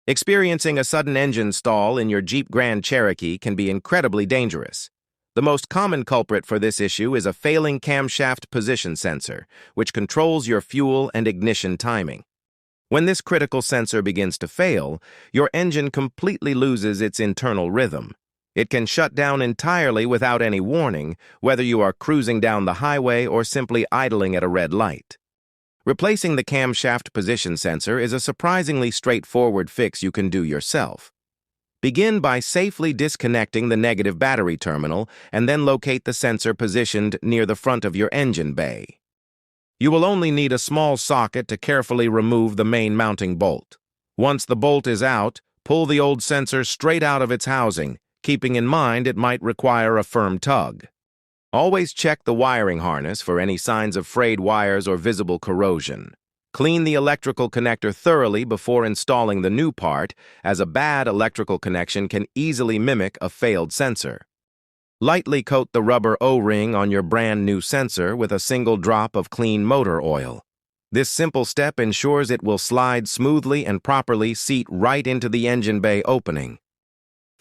Experiencing a sudden engine stall in your Jeep Grand Cherokee can be incredibly dangerous. The most common culprit for this issue is a failing camshaft position sensor, which controls your fuel and ignition timing. When this critical sensor begins to fail, your engine completely loses its internal rhythm. It can shut down entirely without any warning, whether you are cruising down the highway or simply idling at a red light. Replacing the camshaft position sensor is a surprisingly straightforward fix you can do yourself. Begin by safely disconnecting the negative battery terminal and then locate the sensor positioned near the front of your engine bay. You will only need a small socket to carefully remove the main mounting bolt. Once the bolt is out, pull the old sensor straight out of its housing, keeping in mind it might require a firm tug. Always check the wiring harness for any signs of frayed wires or visible corrosion. Clean the electrical connector thoroughly before installing the new part, as a bad electrical connection can easily mimic a failed sensor. Lightly coat the rubber O-ring on your brand new sensor with a single drop of clean motor oil. This simple step ensures it will slide smoothly and properly seat right into the engine bay opening.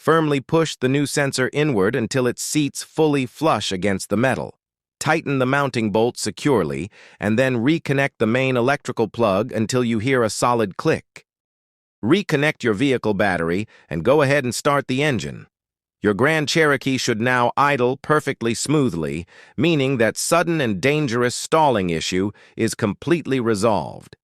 Firmly push the new sensor inward until it seats fully flush against the metal. Tighten the mounting bolt securely, and then reconnect the main electrical plug until you hear a solid click. Reconnect your vehicle battery and go ahead and start the engine. Your Grand Cherokee should now idle perfectly smoothly, meaning that sudden and dangerous stalling issue is completely resolved.